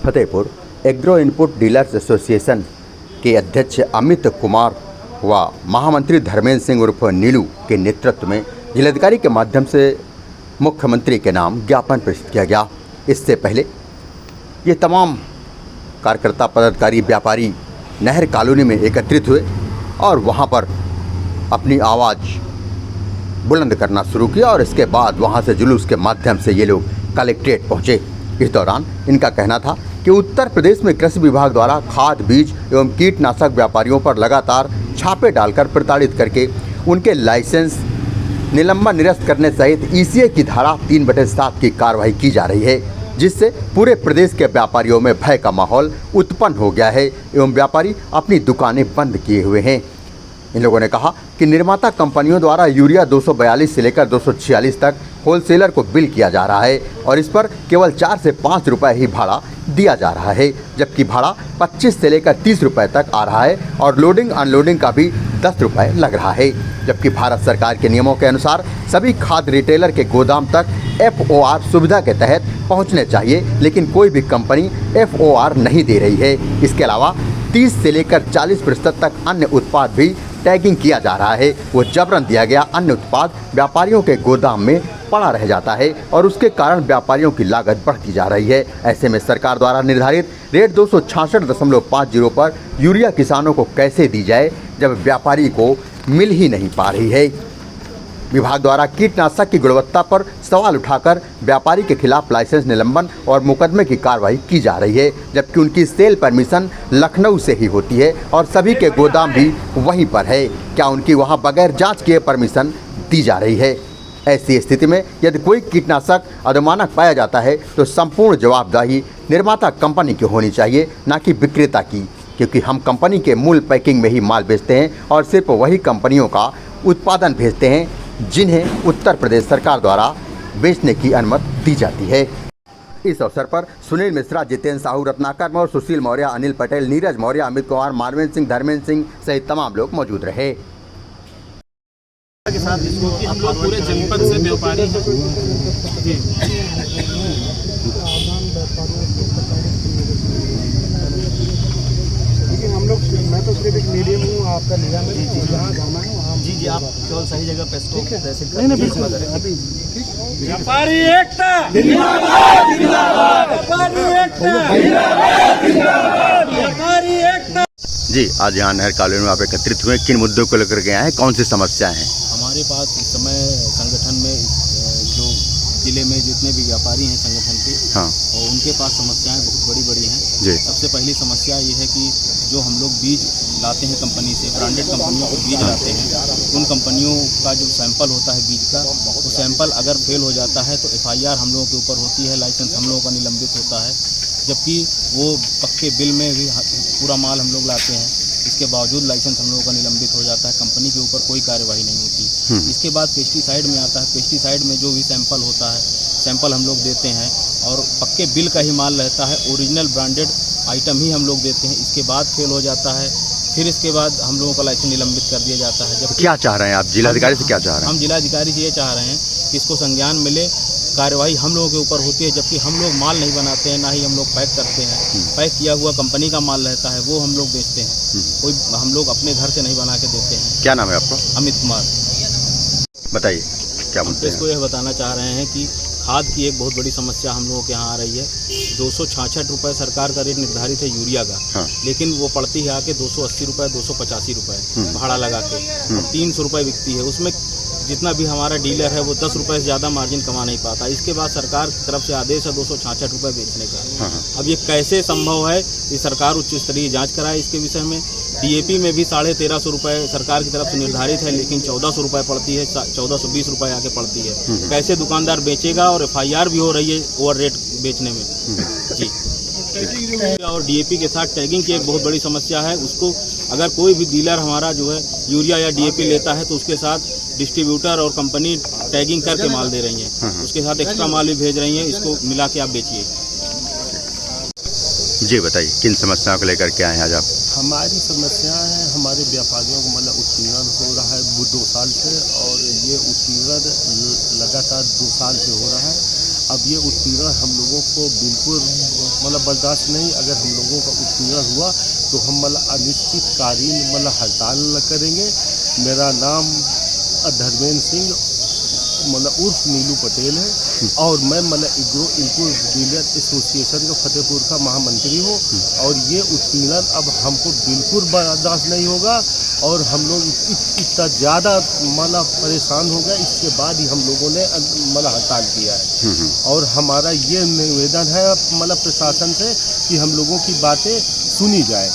Fatehpur agro input dealers association के अध्यक्ष अमित कुमार व महामंत्री धर्मेंद्र सिंह उर्फ नीलू के नेतृत्व में जिलाधिकारी के माध्यम से मुख्यमंत्री के नाम ज्ञापन प्रेषित किया गया। इससे पहले ये तमाम कार्यकर्ता पदाधिकारी व्यापारी नहर कॉलोनी में एकत्रित हुए और वहाँ पर अपनी आवाज़ बुलंद करना शुरू किया और इसके बाद वहाँ से जुलूस के माध्यम से ये लोग कलेक्ट्रेट पहुँचे। इस दौरान इनका कहना था कि उत्तर प्रदेश में कृषि विभाग द्वारा खाद बीज एवं कीटनाशक व्यापारियों पर लगातार छापे डालकर प्रताड़ित करके उनके लाइसेंस निलंबन निरस्त करने सहित ईसीए की धारा 3/7 की कार्रवाई की जा रही है, जिससे पूरे प्रदेश के व्यापारियों में भय का माहौल उत्पन्न हो गया है एवं व्यापारी अपनी दुकानें बंद किए हुए हैं। इन लोगों ने कहा कि निर्माता कंपनियों द्वारा यूरिया 242 से लेकर 246 तक होलसेलर को बिल किया जा रहा है और इस पर केवल 4 से 5 रुपये ही भाड़ा दिया जा रहा है, जबकि भाड़ा 25 से लेकर 30 रुपये तक आ रहा है और लोडिंग अनलोडिंग का भी 10 रुपये लग रहा है। जबकि भारत सरकार के नियमों के अनुसार सभी खाद रिटेलर के गोदाम तक FOR सुविधा के तहत पहुंचने चाहिए, लेकिन कोई भी कंपनी FOR नहीं दे रही है। इसके अलावा 30 से लेकर 40% तक अन्य उत्पाद भी टैगिंग किया जा रहा है। वो जबरन दिया गया अन्य उत्पाद व्यापारियों के गोदाम में पड़ा रह जाता है और उसके कारण व्यापारियों की लागत बढ़ती जा रही है। ऐसे में सरकार द्वारा निर्धारित रेट 266.50 पर यूरिया किसानों को कैसे दी जाए, जब व्यापारी को मिल ही नहीं पा रही है। विभाग द्वारा कीटनाशक की गुणवत्ता पर सवाल उठाकर व्यापारी के खिलाफ लाइसेंस निलंबन और मुकदमे की कार्रवाई की जा रही है, जबकि उनकी सेल परमिशन लखनऊ से ही होती है और सभी के गोदाम भी वहीं पर है। क्या उनकी वहां बगैर जांच किए परमिशन दी जा रही है? ऐसी स्थिति में यदि कोई कीटनाशक अधमानक पाया जाता है तो संपूर्ण जवाबदेही निर्माता कंपनी की होनी चाहिए, न कि विक्रेता की, क्योंकि हम कंपनी के मूल पैकिंग में ही माल बेचते हैं और सिर्फ वही कंपनियों का उत्पादन भेजते हैं जिन्हें उत्तर प्रदेश सरकार द्वारा बेचने की अनुमति दी जाती है। इस अवसर पर सुनील मिश्रा, जितेंद्र साहू, रत्नाकर मौर्य, सुशील मौर्य, अनिल पटेल, नीरज मौर्य, अमित कुमार, मानवेंद्र सिंह, धर्मेंद्र सिंह सहित तमाम लोग मौजूद रहे। के साथ क्योंकि हम लोग पूरे जनपद से व्यापारी हैं जी। हम लोग, मैं तो सिर्फ एक मीडियम हूँ, आपका निगम है जी, जहाँ जाना है वहाँ जी आप केवल सही जगह पे स्टॉप अभी व्यापारी एकता जिंदाबाद, व्यापारी एकता जिंदाबाद, व्यापारी एकता। जी, आज यहाँ नहर कॉलोनी में आप एकत्रित हुए, किन मुद्दों को लेकर के आए हैं, कौन सी समस्याएं हैं? हमारे पास इस समय संगठन में जो जिले में जितने भी व्यापारी हैं संगठन के, हाँ, और उनके पास समस्याएं बहुत बड़ी बड़ी हैं जी। सबसे पहली समस्या ये है कि जो हम लोग बीज लाते हैं कंपनी से, ब्रांडेड कंपनियों को बीज लाते हैं, उन कंपनियों का जो सैंपल होता है बीज का, वो सैंपल अगर फेल हो जाता है तो FIR हम लोगों के ऊपर होती है, लाइसेंस हम लोगों का निलंबित होता है, जबकि वो पक्के बिल में भी पूरा माल हम लोग लाते हैं, इसके बावजूद लाइसेंस हम लोगों का निलंबित हो जाता है, कंपनी के ऊपर कोई कार्यवाही नहीं होती। इसके बाद पेस्टिसाइड में आता है, पेस्टिसाइड में जो भी सैंपल होता है, सैंपल हम लोग देते हैं और पक्के बिल का ही माल रहता है, ओरिजिनल ब्रांडेड आइटम ही हम लोग देते हैं, इसके बाद फेल हो जाता है, फिर इसके बाद हम लोगों का लाइसेंस निलंबित कर दिया जाता है। जब क्या चाह रहे हैं आप जिलाधिकारी से, क्या चाह रहे हैं? हम जिलाधिकारी से ये चाह रहे हैं कि इसको संज्ञान मिले, कार्यवाही हम लोगों के ऊपर होती है, जबकि हम लोग माल नहीं बनाते हैं, ना ही हम लोग पैक करते हैं, पैक किया हुआ कंपनी का माल रहता है वो हम लोग बेचते हैं, कोई हम लोग अपने घर से नहीं बना के देते हैं। क्या नाम है आपका? अमित कुमार। बताइए क्या बोलते हैं? इसको यह बताना चाह रहे हैं कि खाद की एक बहुत बड़ी समस्या हम लोगों के यहाँ आ रही है। 266 रुपये सरकार का रेट निर्धारित है यूरिया का, हाँ, लेकिन वो पड़ती है आके 280 रुपये, 285 रुपये भाड़ा लगा के, 300 रुपये बिकती है। उसमें जितना भी हमारा डीलर है वो 10 रुपये से ज़्यादा मार्जिन कमा नहीं पाता। इसके बाद सरकार की तरफ से आदेश है 266 रुपये बेचने का। अब ये कैसे संभव है कि सरकार उच्च स्तरीय जांच कराए इसके विषय में। DAP में भी 1350 रुपये सरकार की तरफ से निर्धारित है, लेकिन 1400 रुपये पड़ती है, 1420 रुपये आके पड़ती है। कैसे दुकानदार बेचेगा? और FIR भी हो रही है ओवर रेट बेचने में जी। और DAP के साथ टैगिंग की एक बहुत बड़ी समस्या है। उसको अगर कोई भी डीलर हमारा जो है यूरिया या DAP लेता है तो उसके साथ डिस्ट्रीब्यूटर और कंपनी टैगिंग करके माल दे रही है, उसके साथ एक्स्ट्रा माल भी भेज रही है, इसको मिला के आप बेचिए। जी बताइए, किन समस्याओं को लेकर के आए हैं आज आप? हमारी समस्या है, हमारे व्यापारियों को मतलब उत्पीड़न हो रहा है 2 साल से, और ये उत्पीड़न लगातार 2 साल से हो रहा है। अब ये उत्पीड़न हम लोगों को बिल्कुल मतलब बर्दाश्त नहीं। अगर हम लोगों का उत्पीड़न हुआ तो हम मतलब अनिश्चितकालीन मतलब हड़ताल करेंगे। मेरा नाम धर्मेंद्र सिंह मतलब उर्फ नीलू पटेल है और मैं मतलब एग्रो इनपुट डीलर एसोसिएशन का फतेहपुर का महामंत्री हूँ। और ये उत्पीड़न अब हमको बिल्कुल बर्दाश्त नहीं होगा और हम लोग इतना ज़्यादा मतलब परेशान हो गए। इसके बाद ही हम लोगों ने मतलब हड़ताल किया है। और हमारा ये निवेदन है मतलब प्रशासन से कि हम लोगों की बातें सुनी जाए।